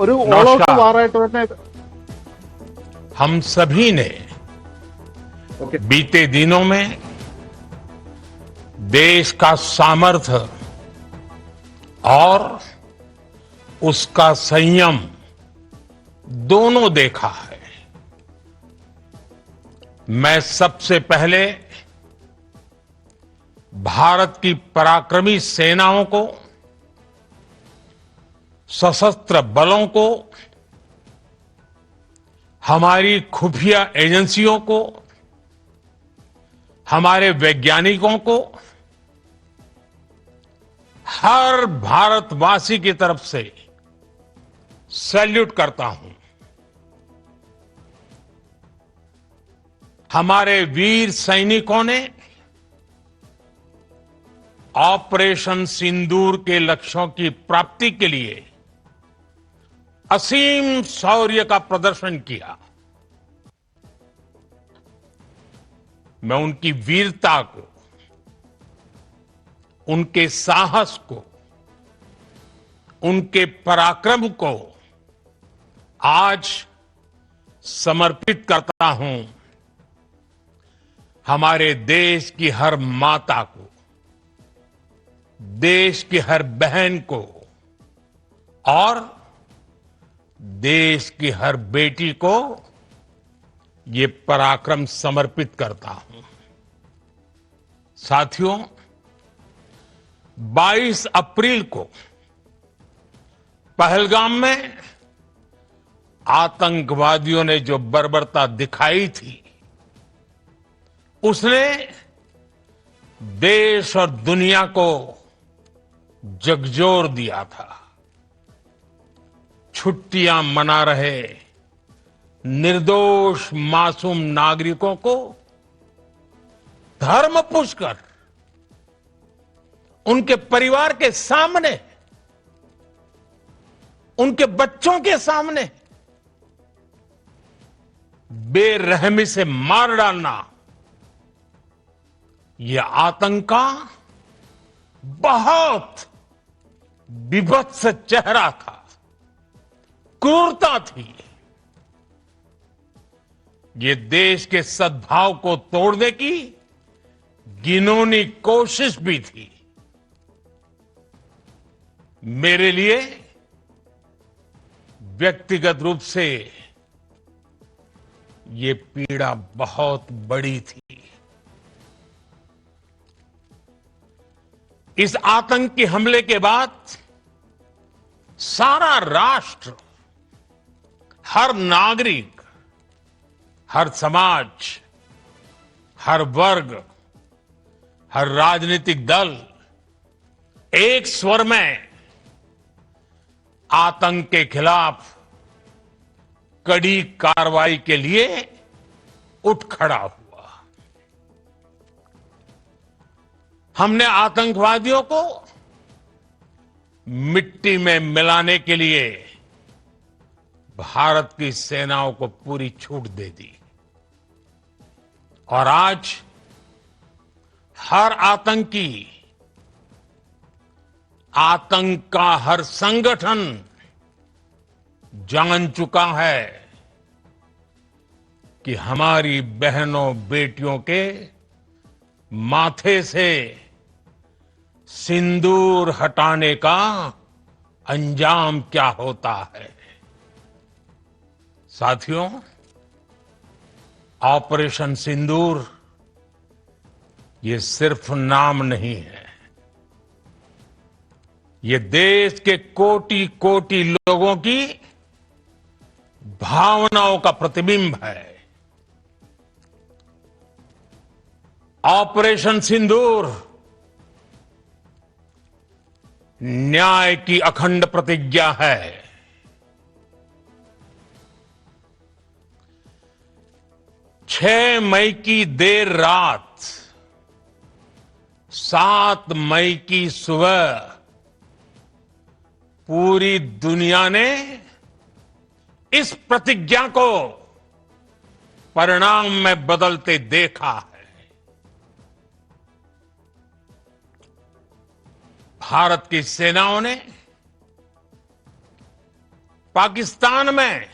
ഒരു all out नमस्कार। വാറായിട്ട് തന്നെ हम सभी ने ഓക്കെ बीते दिनों में देश का सामर्थ्य और उसका संयम दोनों देखा है। मैं सबसे पहले भारत की पराक्रमी सेनाओं को, सशस्त्र बलों को, हमारी खुफिया एजेंसियों को, हमारे वैज्ञानिकों को, हर भारतवासी की तरफ से सैल्यूट करता हूं। हमारे वीर सैनिकों ने ऑपरेशन सिंदूर के लक्ष्यों की प्राप्ति के लिए असीम शौर्य का प्रदर्शन किया। मैं उनकी वीरता को, उनके साहस को, उनके पराक्रम को आज समर्पित करता हूं हमारे देश की हर माता को, देश की हर बहन को और देश की हर बेटी को ये पराक्रम समर्पित करता हूं। साथियों, 22 अप्रैल को पहलगाम में आतंकवादियों ने जो बर्बरता दिखाई थी, उसने देश और दुनिया को झकझोर दिया था। छुट्टियां मना रहे निर्दोष मासूम नागरिकों को धर्म पूछकर उनके परिवार के सामने, उनके बच्चों के सामने बेरहमी से मार डालना, यह आतंक का बहुत विभत्स चेहरा था, क्रूरता थी। ये देश के सद्भाव को तोड़ने की घिनौनी कोशिश भी थी। मेरे लिए व्यक्तिगत रूप से ये पीड़ा बहुत बड़ी थी। इस आतंकी हमले के बाद सारा राष्ट्र, हर नागरिक, हर समाज, हर वर्ग, हर राजनीतिक दल एक स्वर में आतंक के खिलाफ कड़ी कार्रवाई के लिए उठ खड़ा हुआ। हमने आतंकवादियों को मिट्टी में मिलाने के लिए भारत की सेनाओं को पूरी छूट दे दी और आज हर आतंकी, आतंक का हर संगठन जान चुका है कि हमारी बहनों बेटियों के माथे से सिंदूर हटाने का अंजाम क्या होता है। साथियों, ऑपरेशन सिंदूर ये सिर्फ नाम नहीं है, ये देश के कोटि कोटि लोगों की भावनाओं का प्रतिबिंब है। ऑपरेशन सिंदूर न्याय की अखंड प्रतिज्ञा है। 6 मई की देर रात, 7 मई की सुबह पूरी दुनिया ने इस प्रतिज्ञा को परिणाम में बदलते देखा है। भारत की सेनाओं ने पाकिस्तान में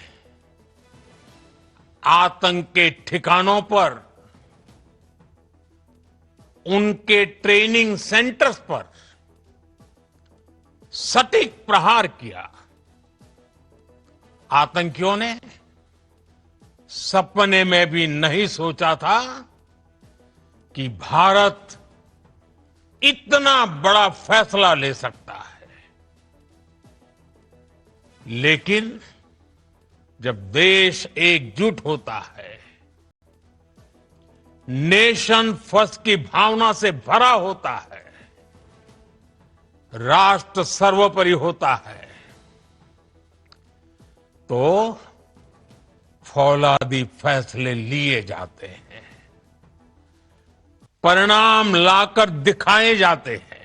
आतंक के ठिकानों पर, उनके ट्रेनिंग सेंटर्स पर सटीक प्रहार किया। आतंकियों ने सपने में भी नहीं सोचा था कि भारत इतना बड़ा फैसला ले सकता है। लेकिन जब देश एकजुट होता है, नेशन फर्स्ट की भावना से भरा होता है, राष्ट्र सर्वोपरि होता है, तो फौलादी फैसले लिए जाते हैं, परिणाम लाकर दिखाए जाते हैं।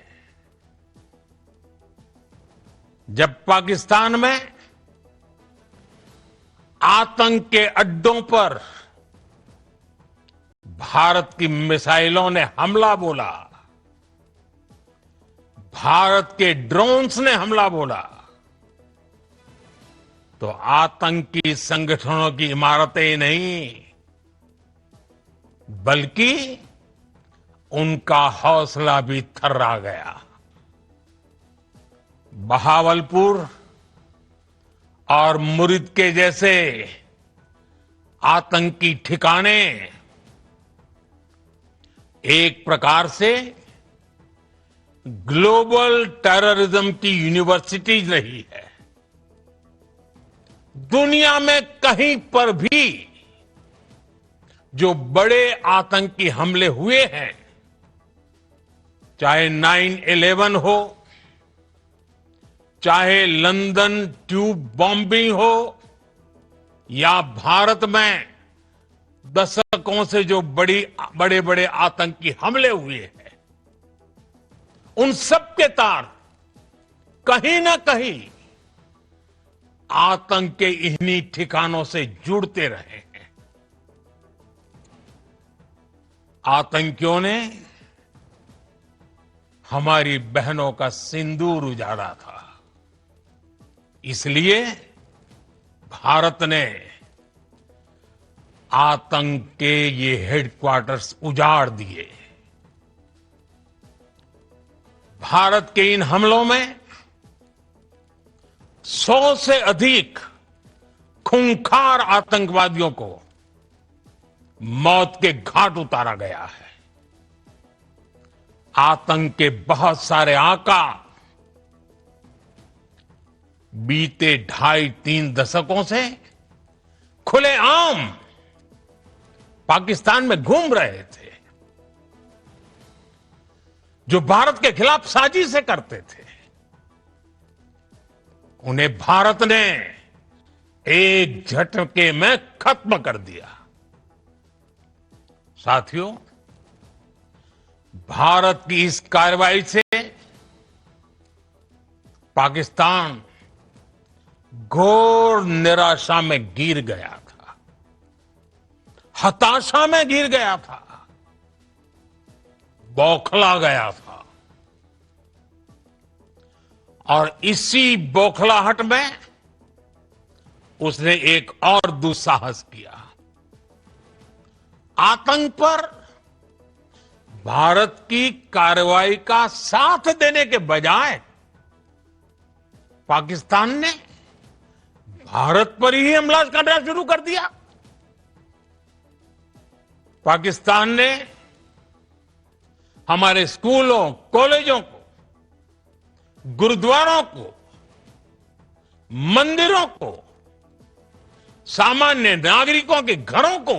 जब पाकिस्तान में आतंक के अड्डों पर भारत की मिसाइलों ने हमला बोला, भारत के ड्रोन्स ने हमला बोला, तो आतंकी संगठनों की इमारतें नहीं, बल्कि उनका हौसला भी थर्रा गया। बहावलपुर और मुरिद के जैसे आतंकी ठिकाने एक प्रकार से ग्लोबल टेररिज्म की यूनिवर्सिटीज रही है। दुनिया में कहीं पर भी जो बड़े आतंकी हमले हुए हैं, चाहे 9/11 हो, चाहे लंदन ट्यूब बॉम्बिंग हो, या भारत में दशकों से जो बड़े बड़े आतंकी हमले हुए हैं, उन सब के तार कहीं ना कहीं आतंक के इन्हीं ठिकानों से जुड़ते रहे हैं। आतंकियों ने हमारी बहनों का सिंदूर उजाड़ा था, इसलिए भारत ने आतंक के ये हेडक्वार्टर्स उजाड़ दिए। भारत के इन हमलों में 100 से अधिक खूंखार आतंकवादियों को मौत के घाट उतारा गया है। आतंक के बहुत सारे आका बीते 2.5-3 दशकों से खुलेआम पाकिस्तान में घूम रहे थे, जो भारत के खिलाफ साजिशें करते थे। उन्हें भारत ने एक झटके में खत्म कर दिया। साथियों, भारत की इस कार्रवाई से पाकिस्तान घोर निराशा में गिर गया था, हताशा में गिर गया था, बौखला गया था। और इसी बौखलाहट में उसने एक और दुस्साहस किया। आतंक पर भारत की कार्रवाई का साथ देने के बजाय पाकिस्तान ने भारत पर ही हमला करना शुरू कर दिया। पाकिस्तान ने हमारे स्कूलों, कॉलेजों को, गुरुद्वारों को, मंदिरों को, सामान्य नागरिकों के घरों को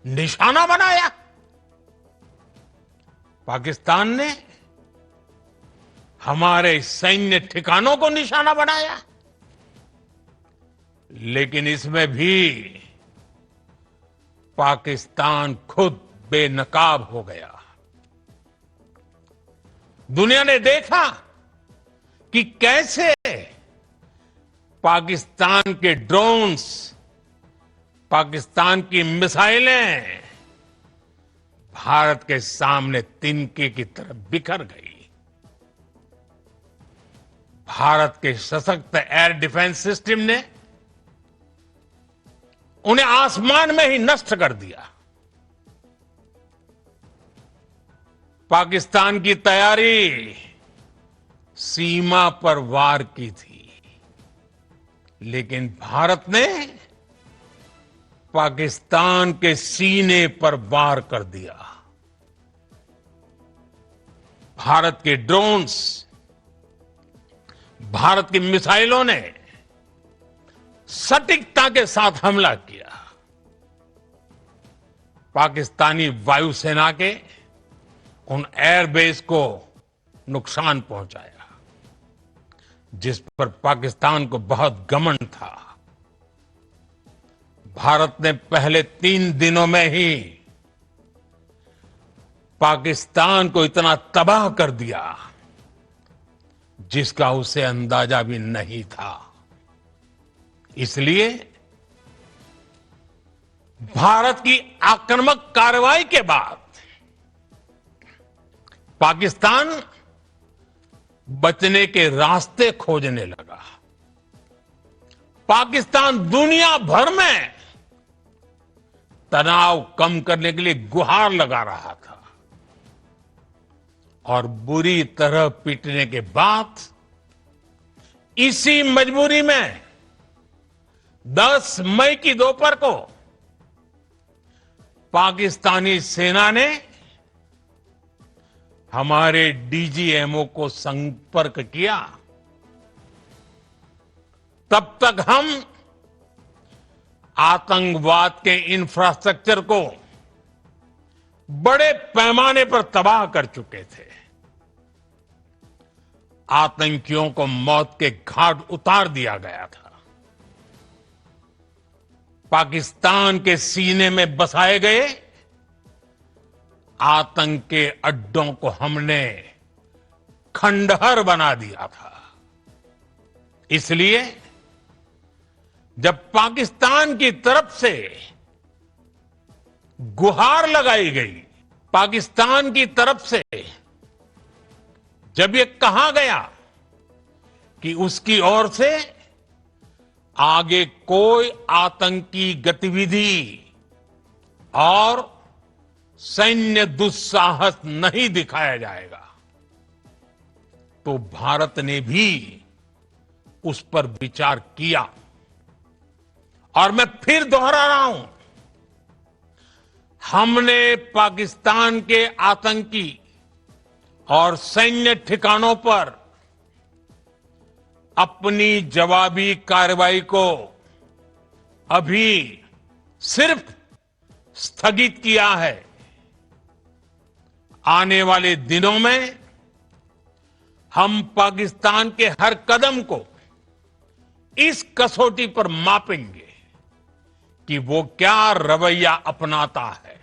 निशाना बनाया। पाकिस्तान ने हमारे सैन्य ठिकानों को निशाना बनाया। लेकिन इसमें भी पाकिस्तान खुद बेनकाब हो गया। दुनिया ने देखा कि कैसे पाकिस्तान के ड्रोन्स, पाकिस्तान की मिसाइलें भारत के सामने तिनके की तरफ बिखर गई। भारत के सशक्त एयर डिफेंस सिस्टम ने उन्हें आसमान में ही नष्ट कर दिया। पाकिस्तान की तैयारी सीमा पर वार की थी, लेकिन भारत ने पाकिस्तान के सीने पर वार कर दिया। भारत के ड्रोन्स, भारत की मिसाइलों ने सटीकता के साथ हमला किया। पाकिस्तानी वायुसेना के उन एयरबेस को नुकसान पहुंचाया, जिस पर पाकिस्तान को बहुत घमंड था। भारत ने पहले 3 दिनों में ही पाकिस्तान को इतना तबाह कर दिया जिसका उसे अंदाजा भी नहीं था। इसलिए भारत की आक्रामक कार्रवाई के बाद पाकिस्तान बचने के रास्ते खोजने लगा। पाकिस्तान दुनिया भर में तनाव कम करने के लिए गुहार लगा रहा था और बुरी तरह पीटने के बाद इसी मजबूरी में 10 मई की दोपहर को पाकिस्तानी सेना ने हमारे डीजीएमओ को संपर्क किया। तब तक हम आतंकवाद के इंफ्रास्ट्रक्चर को बड़े पैमाने पर तबाह कर चुके थे। आतंकियों को मौत के घाट उतार दिया गया था। पाकिस्तान के सीने में बसाए गए आतंक के अड्डों को हमने खंडहर बना दिया था। इसलिए जब पाकिस्तान की तरफ से गुहार लगाई गई, पाकिस्तान की तरफ से जब ये कहा गया कि उसकी ओर से आगे कोई आतंकी गतिविधि और सैन्य दुस्साहस नहीं दिखाया जाएगा, तो भारत ने भी उस पर विचार किया। और मैं फिर दोहरा रहा हूं, हमने पाकिस्तान के आतंकी और सैन्य ठिकानों पर अपनी जवाबी कार्रवाई को अभी सिर्फ स्थगित किया है। आने वाले दिनों में हम पाकिस्तान के हर कदम को इस कसौटी पर मापेंगे कि वो क्या रवैया अपनाता है।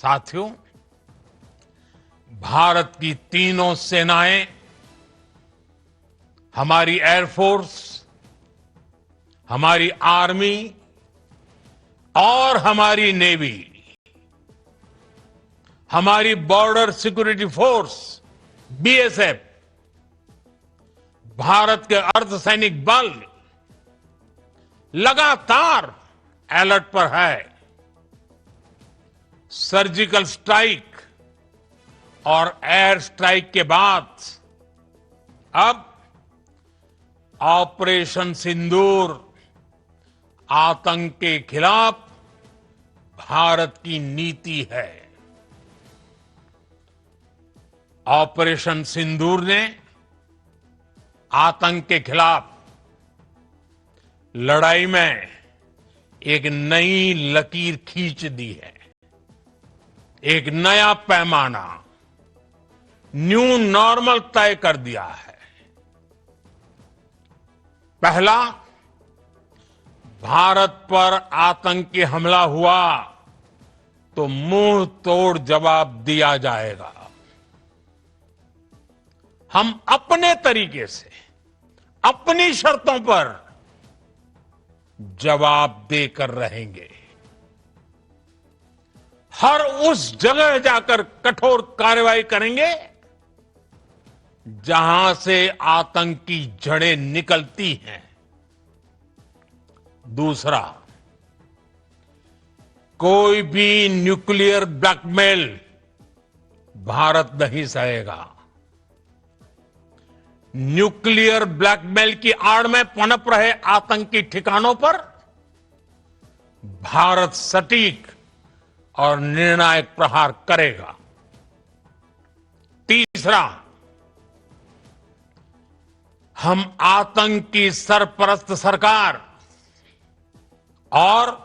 साथियों, भारत की तीनों सेनाएं, हमारी एयरफोर्स, हमारी आर्मी और हमारी नेवी, हमारी border security force BSF, Bharat के अर्धसैनिक बल लगातार अलर्ट पर है। सर्जिकल स्ट्राइक और एयर स्ट्राइक के बाद अब ऑपरेशन सिंदूर आतंक के खिलाफ भारत की नीति है। ऑपरेशन सिंदूर ने आतंक के खिलाफ लड़ाई में एक नई लकीर खींच दी है, एक नया पैमाना, न्यू नॉर्मल तय कर दिया है। पहला, भारत पर आतंकी हमला हुआ तो मुंह तोड़ जवाब दिया जाएगा। हम अपने तरीके से, अपनी शर्तों पर जवाब देकर रहेंगे। हर उस जगह जाकर कठोर कार्रवाई करेंगे जहां से आतंक की जड़ें निकलती हैं। दूसरा, कोई भी न्यूक्लियर ब्लैकमेल भारत नहीं सहेगा। न्यूक्लियर ब्लैकमेल की आड़ में पनप रहे आतंकी ठिकानों पर भारत सटीक और निर्णायक प्रहार करेगा। तीसरा, हम आतंक की सरपरस्त सरकार और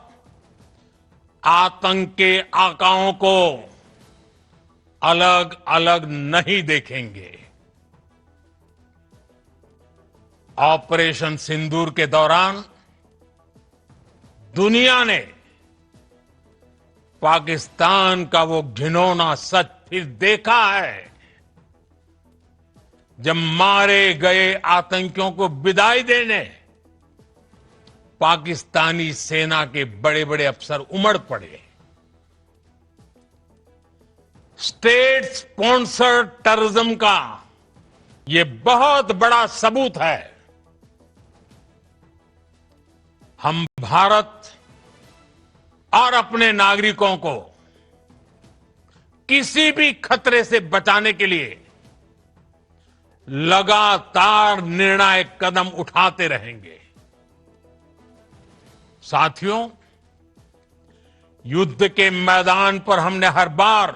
आतंक के आकाओं को अलग अलग नहीं देखेंगे। ऑपरेशन सिंदूर के दौरान दुनिया ने पाकिस्तान का वो घिनौना सच फिर देखा है, जब मारे गए आतंकियों को विदाई देने पाकिस्तानी सेना के बड़े बड़े अफसर उमड़ पड़े। स्टेट स्पॉन्सर्ड टेररिज्म का ये बहुत बड़ा सबूत है। हम भारत और अपने नागरिकों को किसी भी खतरे से बचाने के लिए लगातार निर्णायक कदम उठाते रहेंगे। साथियों, युद्ध के मैदान पर हमने हर बार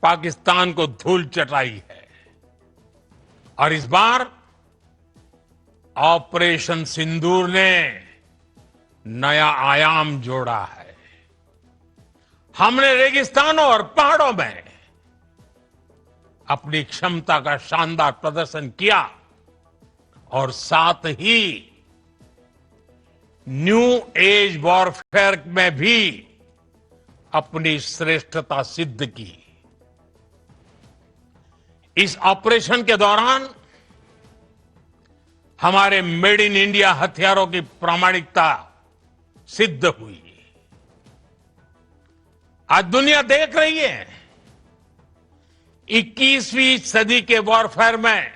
पाकिस्तान को धूल चटाई है और इस बार ऑपरेशन सिंदूर ने नया आयाम जोड़ा है। हमने रेगिस्तानों और पहाड़ों में अपनी क्षमता का शानदार प्रदर्शन किया और साथ ही न्यू एज वॉरफेयर में भी अपनी श्रेष्ठता सिद्ध की। इस ऑपरेशन के दौरान हमारे मेड इन इंडिया हथियारों की प्रामाणिकता सिद्ध हुई। आज दुनिया देख रही है 21वीं सदी के वॉरफेयर में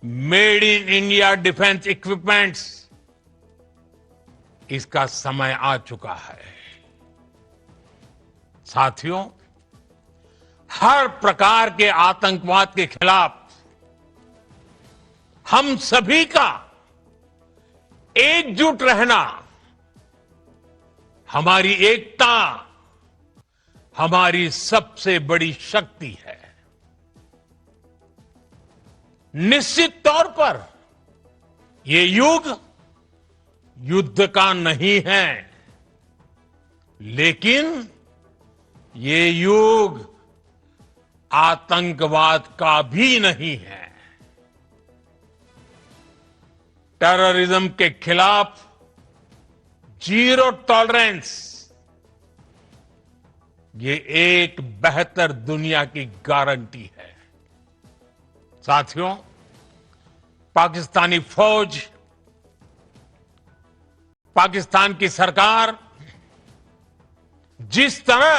made in India defence equipments, इसका समय आ चुका है। साथियों, हर प्रकार के आतंकवाद के खिलाफ हम सभी का एकजुट रहना, हमारी एकता हमारी सबसे बड़ी शक्ति है। निश्चित तौर पर ये युग युद्ध का नहीं है, लेकिन ये युग आतंकवाद का भी नहीं है। टेररिज्म के खिलाफ जीरो टॉलरेंस, ये एक बेहतर दुनिया की गारंटी है। साथियों, पाकिस्तानी फौज, पाकिस्तान की सरकार जिस तरह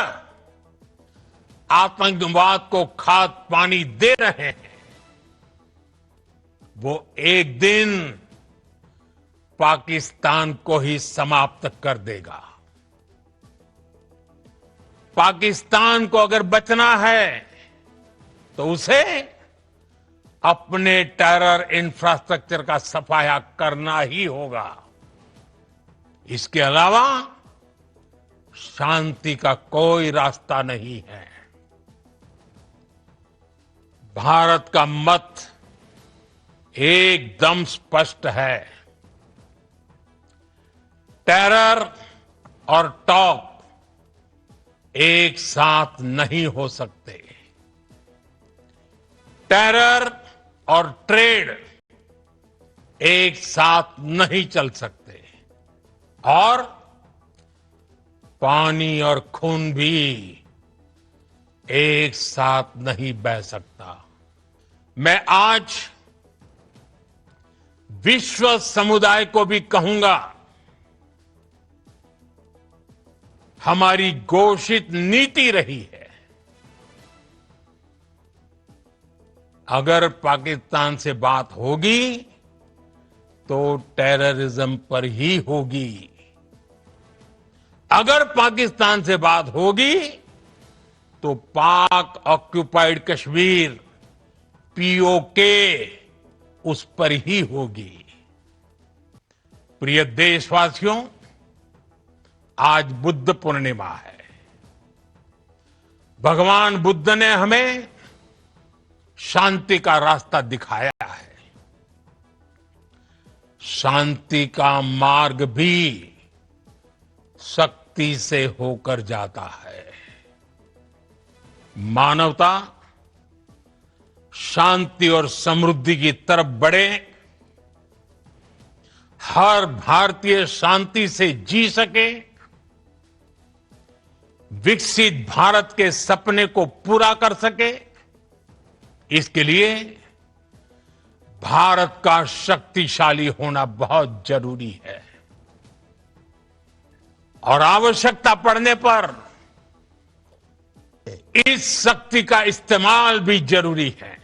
आतंकवाद को खाद पानी दे रहे हैं, वो एक दिन पाकिस्तान को ही समाप्त कर देगा। पाकिस्तान को अगर बचना है तो उसे अपने टेरर इंफ्रास्ट्रक्चर का सफाया करना ही होगा। इसके अलावा शांति का कोई रास्ता नहीं है। भारत का मत एकदम स्पष्ट है। टेरर और टॉप एक साथ नहीं हो सकते। टेरर और ट्रेड एक साथ नहीं चल सकते और पानी और खून भी एक साथ नहीं बह सकता। मैं आज विश्व समुदाय को भी कहूंगा, हमारी घोषित नीति रही है अगर पाकिस्तान से बात होगी तो टेररिज्म पर ही होगी। अगर पाकिस्तान से बात होगी तो पाक ऑक्युपाइड कश्मीर पीओके उस पर ही होगी। प्रिय देशवासियों, आज बुद्ध पूर्णिमा है। भगवान बुद्ध ने हमें शांति का रास्ता दिखाया है। शांति का मार्ग भी शक्ति से होकर जाता है। मानवता शांति और समृद्धि की तरफ बढ़े, हर भारतीय शांति से जी सके, विकसित भारत के सपने को पूरा कर सके, इसके लिए भारत का शक्तिशाली होना बहुत जरूरी है। और आवश्यकता पड़ने पर इस शक्ति का इस्तेमाल भी जरूरी है।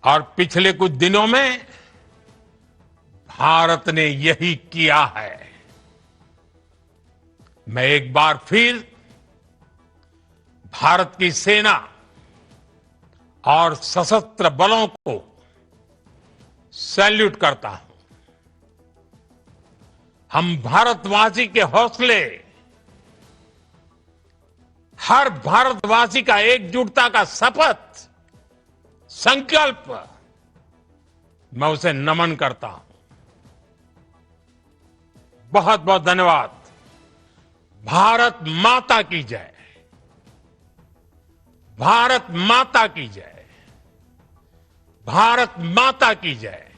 और पिछले कुछ दिनों में भारत ने यही किया है। मैं एक बार फिर भारत की सेना और सशस्त्र बलों को सैल्यूट करता हूं। हम भारतवासी के हौसले, हर भारतवासी का एकजुटता का शपथ, संकल्प, मैं उसे नमन करता हूं। बहुत बहुत धन्यवाद। भारत माता की जय। भारत माता की जय। भारत माता की जय।